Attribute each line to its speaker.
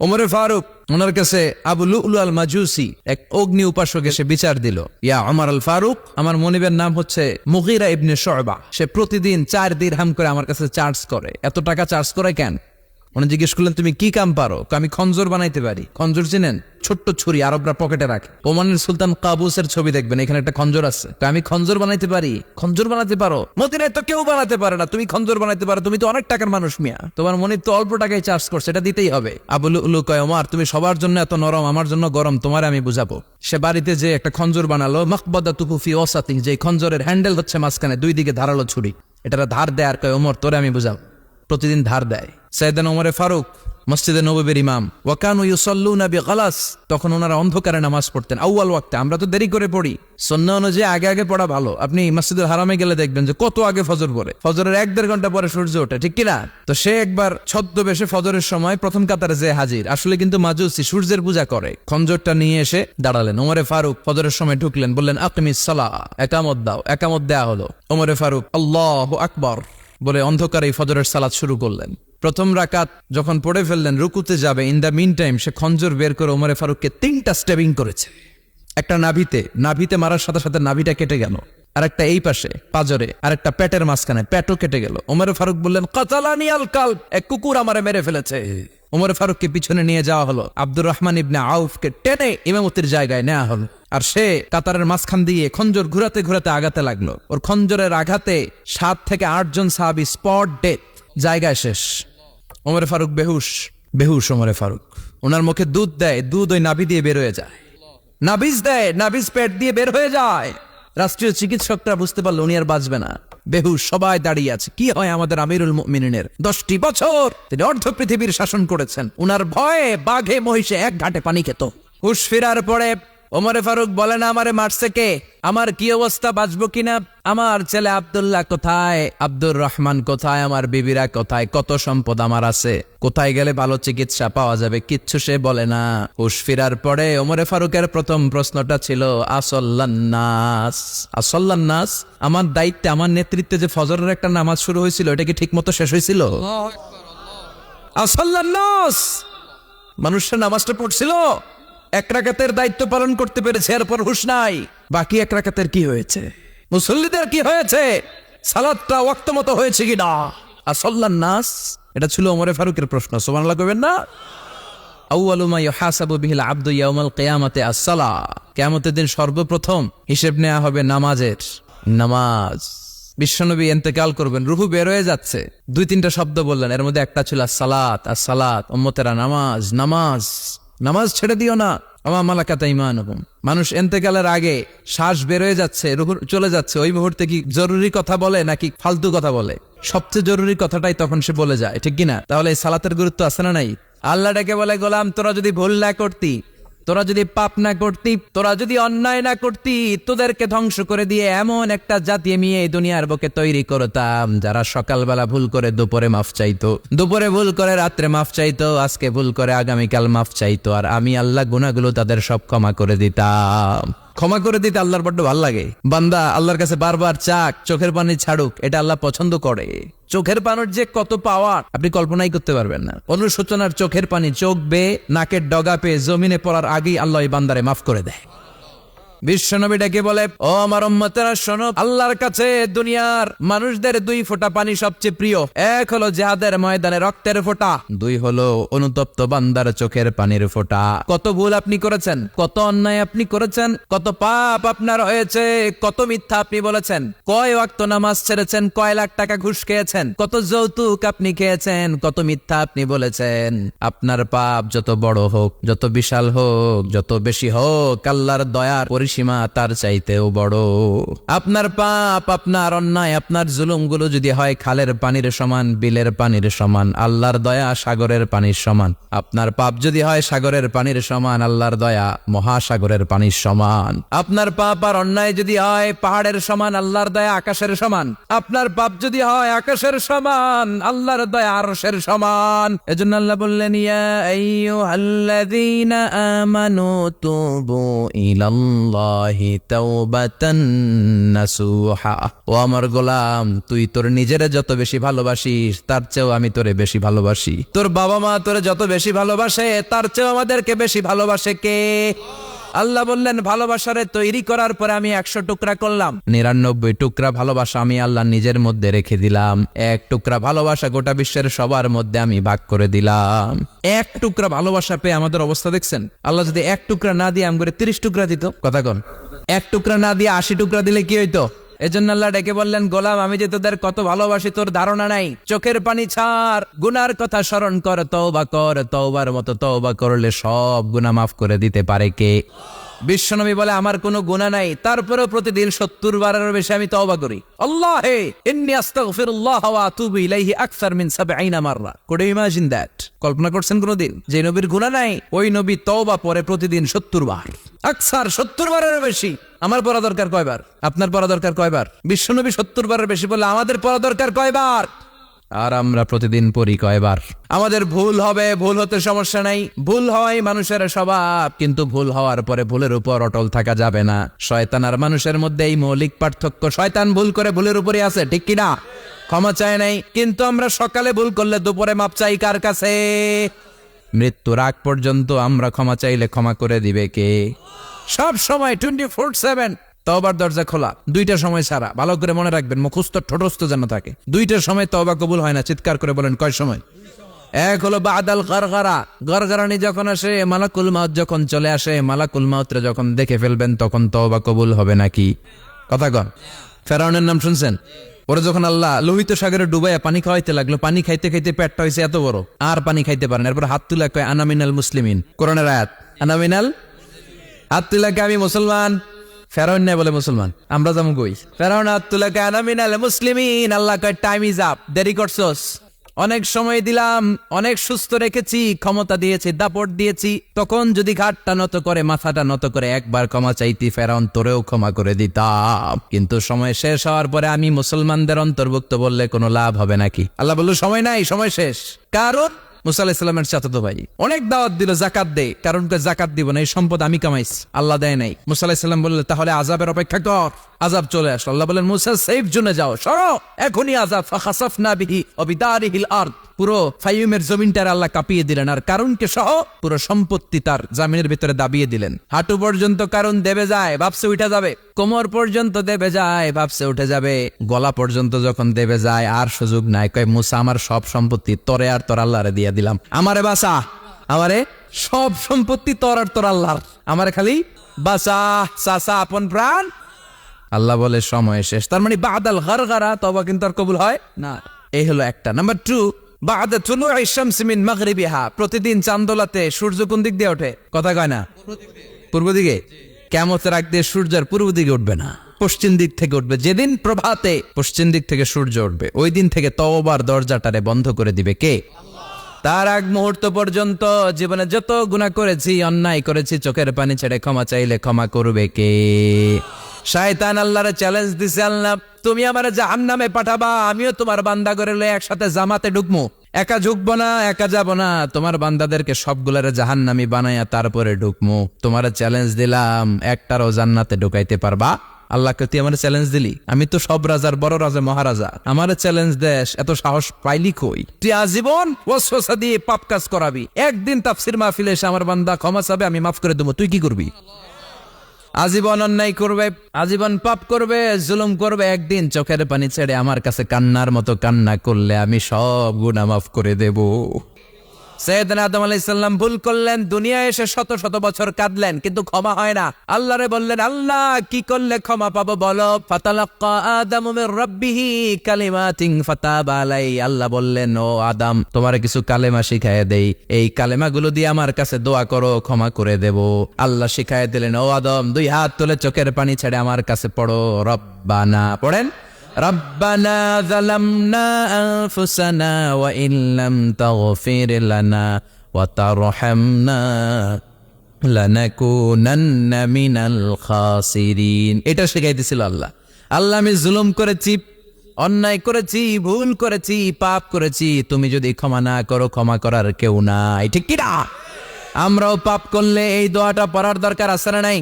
Speaker 1: ওমরে ফারুক ওনার কাছে আবু লুলু আল মাজুসি এক অগ্নি উপাসক এসে বিচার দিল, ইয়া ওমর আল ফারুক, আমার মনিবের নাম হচ্ছে মুগীরা ইবনে শুবা, সে প্রতিদিন 4 দিরহাম করে আমার কাছে চার্জ করে। এত টাকা চার্জ করে কেন? উনি জিজ্ঞেস করলেন, তুমি কি কাম পারো? আমি খঞ্জর বানাইতে পারি। খঞ্জর চিনেন? ছোট্ট ছুরি, আরবরা পকেটে রাখে। ওমানের সুলতান কাবুসের ছবি দেখবেন, এখানে একটা খঞ্জর আছে। আমি খঞ্জর বানাইতে পারি। খঞ্জর বানাতে পারো? মদিনায় তো কেউ বানাতে পারে না, তুমি খঞ্জর বানাইতে পারো? তুমি তো অনেক টাকার মানুষ মিয়া, তোমার মনিব তো অল্প টাকায় চার্জ করছে, এটা দিতেই হবে। আবু লুলু কয়, ওমর তুমি সবার জন্য এত নরম, আমার জন্য গরম, তোমার আমি বুঝাবো। সে বাড়িতে যে একটা খঞ্জর বানালো, মাকবাদাতুহু ফি ওয়াসাতি, যে খঞ্জরের হ্যান্ডেল হচ্ছে মাঝখানে, 2 দিকে ধারালো ছুরি। এটা ধার দেয় আর কয়, ওমর তোরে আমি বুঝাবো। প্রতিদিন ধার দেয়। সাইয়েদনা ওমরে ফারুক মসজিদে নববীর ইমাম, ওয়াকানু ইউসাল্লুনা বিগালাস, তখন ওনারা অন্ধকারে নামাজ পড়তেন আউয়াল ওয়াক্তে। আমরা তো দেরি করে পড়ি, সুন্নাহ অনুযায়ী আগে আগে পড়া ভালো। আপনি মসজিদুল হারামে গেলে দেখবেন যে কত আগে ফজর পড়ে, ফজরের 1-1.5 ঘন্টা পরে সূর্য ওঠে, ঠিক কিনা? তো সে একবার ছদ্মবেশে ফজরের সময় প্রথম কাতারে যে হাজির, আসলে কিন্তু মাজুসি, সূর্যের পূজা করে। খঞ্জরটা নিয়ে এসে দাঁড়ালেন। ওমরে ফারুক ফজরের সময় ঢুকলেন, বললেন আকিমিস সালাহ, একামত দাও। একামত দেয়া হলো। ওমরে ফারুক আল্লাহু আকবার বলে অন্ধকারে ফজরের সালাত শুরু করলেন। প্রথম রাকাত যখন পড়ে ফেললেন, রুকুতে যাবে, ইন দ্য মিন টাইম সে খঞ্জর বের করে ওমরে ফারুককে 3টা স্টেবিং করেছে। একটা নাভিতে মারার সাথে সাথে নাভিটা কেটে গেল, আর একটা এই পাশে পাজরে, আর একটা পেটের মাঝখানে, পেটও কেটে গেল। ওমরে ফারুক বললেন, কাতালানি আল কালব, এক কুকুর আমারে মেরে ফেলেছে। ওমরে ফারুককে পিছনে নিয়ে যাওয়া হলো। আব্দুর রহমান ইবনে আউফকে টেনে ইমামতির জায়গায় নেওয়া হলো। আর সে কাতারের মাঝখান দিয়ে খঞ্জর ঘুরাতে ঘুরাতে আগাতে লাগলো। ওর খঞ্জরের আঘাতে 7 থেকে 8 জন সাহাবী স্পট ডেথ, জায়গায় শেষ। ওমরে ফারুক বেহুশ ওমরে ফারুক। ওনার মুখে দুধ দেয়, দুধ ওই নাভি দিয়ে বের হয়ে যায়। নাভিজ দেয়, নাভিজ পেট দিয়ে বের হয়ে যায়। রাষ্ট্রীয় চিকিৎসকরা বুঝতে পারলো উনি আর বাঁচবে না, বেহুশ। সবাই দাঁড়িয়ে আছে। কি হয় আমাদের আমিরুল মুমিনিনের? 10টি বছর তিনি অর্ধ পৃথিবীর শাসন করেছেন। উনার ভয়ে বাঘে মহিষে 1 ঘাটে পানি খেত। হুশ ফেরার পরে ওমরে ফারুক বলেন, আমারে মারছে কে? আমার কি অবস্থা, বাঁচবো কিনা? আমার ছেলে আব্দুল্লাহ কোথায়? আব্দুর রহমান কোথায়? আমার বিবিরা কোথায়? কত সম্পদ আমার আছে, কোথায় গেলে ভালো চিকিৎসা পাওয়া যাবে? কিচ্ছু সে বলে না। হুশ ফেরার পরে ওমরে ফারুকের প্রথম প্রশ্নটা ছিল, আসল্লান্নাস, আমার দায়িত্বে, আমার নেতৃত্বে যে ফজরের একটা নামাজ শুরু হয়েছিল, এটা কি ঠিক মতো শেষ হয়েছিল? আসল্লান্নাস, মানুষের নামাজটা পড়ছিল, 1 রাকাতের দায়িত্ব পালন করতে পেরেছে, এরপর হুশ নাই। বাকি 1 রাকাতের কি হয়েছে? মুসল্লিদের কি হয়েছে? সালাতটা ওয়াক্ত মতো হয়েছে কিনা? আসল্লান নাস, এটা ছিল ওমরে ফারুকের প্রশ্ন। সুবহানাল্লাহ কইবেন না? আউয়ালু মা ইউহাসাবু বিহিল আবদু ইয়াউমাল কিয়ামাতি আস-সালাহ, কিয়ামতের দিন সর্বপ্রথম হিসেব নেওয়া হবে নামাজ। বিশ্বনবী ইন্তেকাল করবেন, রূহু বের হয়ে যাচ্ছে, 2-3টা শব্দ বললেন, এর মধ্যে একটা ছিল as-সালাত, উম্মতেরা নামাজ ছেড়ে দিও না। আমা মালাকাত আইমানুকুম, মানুষ ইন্তেকালের আগে শ্বাস বের হয়ে যাচ্ছে, রূহ চলে যাচ্ছে, ওই মুহূর্তে কি জরুরি কথা বলে নাকি ফালতু কথা বলে? সবচেয়ে জরুরি কথাটাই তখন সে বলে যায়, ঠিক কিনা? তাহলে এই সালাতের গুরুত্ব আছে না নাই? আল্লাহ ডেকে বলে, গোলাম তোরা যদি ভুল না করতি, তোরা যদি পাপ না করতি, তোরা যদি অন্যায় না করতি, তোদেরকে ধ্বংস করে দিয়ে এমন একটা জাতি আমি এই দুনিয়ার বুকে তৈরি করতাম, যারা সকালবেলা ভুল করে দুপুরে মাফ চাইতো, দুপুরে ভুল করে রাত্রে মাফ চাইতো, আজকে ভুল করে আগামীকাল মাফ চাইতো, আর আমি আল্লাহ গুনাহগুলো তাদের সব ক্ষমা করে দিতাম। ক্ষমা করে দিতে আল্লাহর বড্ড ভাল লাগে। বান্দা আল্লাহর কাছে বারবার চাক, চোখের পানি ছাড়ুক, এটা আল্লাহ পছন্দ করে। চোখের পানির যে কত পাওয়ার আপনি কল্পনাই করতে পারবেন না। অনুশোচনার চোখের পানি, চোখ বেয়ে নাকের ডগা পেয়ে জমিনে পড়ার আগেই আল্লাহ এই বান্দারে মাফ করে দেয়। বিশ্বনবী ডেকে বলে, ও আমার উম্মতেরা শোনো, আল্লাহর কাছে দুনিয়ার মানুষদের 2 ফোঁটা পানি সবচেয়ে প্রিয়। 1 হলো জিহাদের ময়দানে রক্তের ফোঁটা, 2 হলো অনুতপ্ত বান্দার চোখের পানির ফোঁটা। কত ভুল আপনি করেছেন, কত অন্যায় আপনি করেছেন, কত পাপ আপনার হয়েছে, কত মিথ্যা আপনি বলেছেন, কয় ওয়াক্ত নামাজ ছেড়েছেন, কয় লাখ টাকা ঘুষ খেয়েছেন, কত যৌতুক আপনি খেয়েছেন, কত মিথ্যা আপনি বলেছেন। আপনার পাপ যত বড় হোক, যত বিশাল হোক, যত বেশি হোক, আল্লাহর দয়ার সীমা তার চাইতেও বড়। আপনার পাপ, আপনার অন্যায়, আপনার জুলুমগুলো যদি হয় খালের পানির সমান, বিলের পানির সমান, আল্লাহর দয়া সাগরের পানির সমান। আপনার পাপ যদি হয় সাগরের পানির সমান, আল্লাহর দয়া মহাসাগরের পানির সমান। আপনার পাপ আর অন্যায় যদি হয় পাহাড়ের সমান, আল্লাহর দয়া আকাশের সমান। আপনার পাপ যদি হয় আকাশের সমান, আল্লাহর দয়া আরশের সমান। এজন্য আল্লাহ বললেন, ইয়া আইয়ুহাল্লাযীনা আমানু তুবু ইলাল্লাহ ইলাল্লাহি তাওবাতান নাসুহা। ও আমার গোলাম, তুই তোর নিজেরে যত বেশি ভালোবাসিস তার চেয়েও আমি তোরে বেশি ভালোবাসি। তোর বাবা মা তোরে যত বেশি ভালোবাসে তার চেয়েও আমাদেরকে বেশি ভালোবাসে কে? আল্লাহ বললেন ভালোবাসারে তৈরি করার পরে আমি 100 টুকরা করলাম, 99 টুকরা ভালোবাসা আমি আল্লাহ নিজের মধ্যে রেখে দিলাম, 1 টুকরা ভালোবাসা গোটা বিশ্বের সবার মধ্যে আমি ভাগ করে দিলাম। 1 টুকরা ভালোবাসা পেয়ে আমাদের অবস্থা দেখছেন? আল্লাহ যদি 1 টুকরা না দিয়ে আমগরে 30 টুকরা দিত, কথা কন, 1 টুকরা না দিয়ে 80 টুকরা দিলে কি হইতো? এজন্য আল্লাহ ডেকে বললেন, গোলাম আমি যে তোদের কত ভালোবাসি তোর ধারণা নাই। চোখের পানি ছাড়, গুনার কথা স্মরণ কর, তওবা কর, তওবার মতো তওবা করলে সব গুনাহ মাফ করে দিতে পারে কে? বিশ্বনবী বলে আমার কোনো গুনাহ নাই, তারপরেও প্রতিদিন 70 বারেরও বেশি আমি তওবা করি। আল্লাহে ইন্নী আস্তাগফিরুল্লাহ ওয়া আতুবু ইলাইহি আকসার মিন 70 মাররা। Could you imagine that? কল্পনা করছেন কোনদিন যে নবীর গুনাহ নাই, ওই নবী তওবা পড়ে প্রতিদিন 70 বার, আকসার 70 বারেরও বেশি। আমার পড়া দরকার কয়বার? আপনার পড়া দরকার কয়বার? বিশ্বনবী 70 বারের বেশি বলে আমাদের পড়া দরকার কয়বার? আর আমরা প্রতিদিন পড়ি কয়বার? আমাদের ভুল হবে, ভুল হতে সমস্যা নাই, ভুল হওয়াই মানুষের স্বভাব, কিন্তু ভুল হওয়ার পরে ভুলের উপর অটল থাকা যাবে না। শয়তান আর মানুষের মধ্যে এই মৌলিক পার্থক্য। শয়তান ভুল করে ভুলের উপরই আছে, ঠিক কিনা? ক্ষমা চায় নাই, কিন্তু আমরা সকালে ভুল করলে দুপুরে মাপ চাই কার কাছে? মৃত্যুর আগ পর্যন্ত আমরা ক্ষমা চাইলে ক্ষমা করে দিবে কে? সব সময় 24/7 তওবার দরজা খোলা, 2টা সময় ছাড়া। ভালো করে মনে রাখবেন, মুখস্থ ঠোঁটস্থ যেন থাকে। 2টার সময় তওবা কবুল হয় না, চিৎকার করে বলেন কয় সময়? এক হলো বাদাল গরগরা, গরগরানি যখন আসে, মালাকুল মাউত যখন চলে আসে, মালাকুল মাউতরে যখন দেখে ফেলবেন তখন তওবা কবুল হবে নাকি? কথা কন। ফেরাউনের নাম শুনছেন? ওরা যখন আল্লাহ লোহিত সাগরে ডুবাইয়া পানি খাওয়াইতে লাগলো, পানি খাইতে খাইতে পেটটা হয়েছে এত বড়, আর পানি খাইতে পারেন। এরপর হাত তুলে কয় আনা মিনাল মুসলিমিন, কোরআনের আয়াত, আনা মিনাল, হাত তুলে কয় আমি মুসলমান। ফেরাউন নাই বলে মুসলমান, আমরা যেমন কই। ফেরাউন হাত তুলে কয় আনা মিনাল মুসলিমিন। আল্লাহ কয় টাইম ইজ আপ, দেরি করছস, অনেক সময় দিলাম, অনেক সুস্থ রেখেছি, ক্ষমতা দিয়েছি, দাপট দিয়েছি, তখন যদি ঘাটটা নত করে, মাথাটা নত করে একবার ক্ষমা চাইতি, ফেরাউন তোরেও ক্ষমা করে দিতাম। কিন্তু সময় শেষ হওয়ার পরে আমি মুসলমানদের অন্তর্ভুক্ত বললে কোনো লাভ হবে নাকি? আল্লাহ বলল সময় নাই, সময় শেষ। কারণ মুসা আলাইহিস সালামের চাচাতো ভাই অনেক দাওয়াত দিল জাকাত দে, কারণ জাকাত দিব না, এই সম্পদ আমি কামাইছি, আল্লাহ দেয় নাই। মুসা আলাইহিস সালাম বললেন তাহলে আযাবের অপেক্ষা কর। আযাব চলে আসলো, আল্লাহ বলেন মুসা সেফ জোনে যাও, সরো, এখনই আযাব। ফাখাসাফনা বিহি ওয়া বিদারিহিল আরদ, পুরো ফাইয়ুমের জমিনটার আল্লাহ কাঁপিয়ে দিলেন, আর কারুনকে সহ পুরো সম্পত্তি তার জামিনের ভিতরে দাবিয়ে দিলেন। হাঁটু পর্যন্ত কারুন দেবে যায়, ভাবছে উঠে যাবে, কোমর পর্যন্ত দেবে যায়, ভাবছে উঠে যাবে, গলা পর্যন্ত যখন দেবে যায় আর সুযোগ নাই। কয় মুসা আমার সব সম্পত্তি তরে আর তোর আল্লাহরে দিয়ে দিলাম, আমারে বাঁচা, আমারে সব সম্পত্তি তোর আর তোর আল্লাহর, আমারে খালি বাঁচা, চাচা আপন প্রাণ। আল্লাহ বলে সময় শেষ। তার মানে বাদাল গরগরা তওবা কিন্তু আর কবুল হয় না। এই হলো একটা। নাম্বার 2, বাদা তুলুই শামস মিন মাগরিবিহা, প্রতিদিন চাঁদোলাতে সূর্য কোন দিক দিয়ে ওঠে? কথা কয় না, পূর্ব দিকে। কিয়ামতের আগ দিয়ে সূর্যের পূর্ব দিকে উঠবে না, পশ্চিম দিক থেকে উঠবে। যেদিন প্রভাতে পশ্চিম দিক থেকে সূর্য উঠবে, ওই দিন থেকে তওবার দরজাটারে বন্ধ করে দিবে কে? তার আগ মুহূর্ত পর্যন্ত জীবনে যত গুনাহ করেছি, অন্যায় করেছি, চোখের পানি ছেড়ে ক্ষমা চাইলে ক্ষমা করবে কে? শয়তান আল্লাহরে চ্যালেঞ্জ দিছে, আল্লাহ তুমি আমারে জাহান্নামে পাঠাবা, আমিও তোমার বান্দা করে লয়ে একসাথে জামাতে ঢুকবো, একা ঢুকবো না, একা যাব না, তোমার বান্দাদেরকে সবগুলারে জাহান্নামী বানাইয়া তারপরে ঢুকবো। তোমার চ্যালেঞ্জ দিলাম, একটারও জান্নাতে ঢুকাইতে পারবা? আল্লাহকে তুই আমার চ্যালেঞ্জ দিলি? আমি তো সব রাজার বড় রাজা, মহারাজা, আমার চ্যালেঞ্জ দেশ, এত সাহস পাইলি কই? তুই আজীবন ওয়াসওয়াসা দিয়ে পাপ কাজ করাবি, একদিন তাফসীর মাহফিলে এসে আমার বান্দা ক্ষমা চাবে, আমি মাফ করে দেবো, তুই কি করবি? আজীবন অন্যায় করবে, আজীবন পাপ করবে, জুলুম করবে, একদিন চোখের পানি ছেড়ে আমার কাছে কান্নার মতো কান্না করলে আমি সব গুনাহ মাফ করে দেব। সাইয়েদনা আদম আলাইহিস সালাম ভুল করলেন, দুনিয়ায় এসে শত শত বছর কাঁদলেন, কিন্তু ক্ষমা হয় না। আল্লাহরে বললেন আল্লাহ কি করলে ক্ষমা পাবো বলো? ফাতালাক্কা আদামু মির রাব্বিহি কালিমাতিন ফাতাবা আলাই। আল্লাহ বললেন ও আদম তোমারে কিছু কালেমা শিখায়ে দেই, এই কালেমাগুলো দিয়ে আমার কাছে দোয়া করো, ক্ষমা করে দেব। আল্লাহ শিখায়ে দিলেন ও আদম 2 হাত তুলে চোখের পানি ছেড়ে আমার কাছে পড়ো, রব্বানা, পড়েন, রব্বানা যালামনা আনফুসানা ওয়া ইল্লাম তাগফির লানা ওয়া তারহামনা লানাকুনান্না মিনাল খাসিরিন। এটা শিখাইতেছিল আল্লাহ। আল্লাহ আমি জুলুম করেছি, অন্যায় করেছি, ভুল করেছি, পাপ করেছি, তুমি যদি ক্ষমা না করো ক্ষমা করার কেউ নাই, ঠিক কি না? আমরাও পাপ করলে এই দোয়াটা পড়ার দরকার আছে না নাই?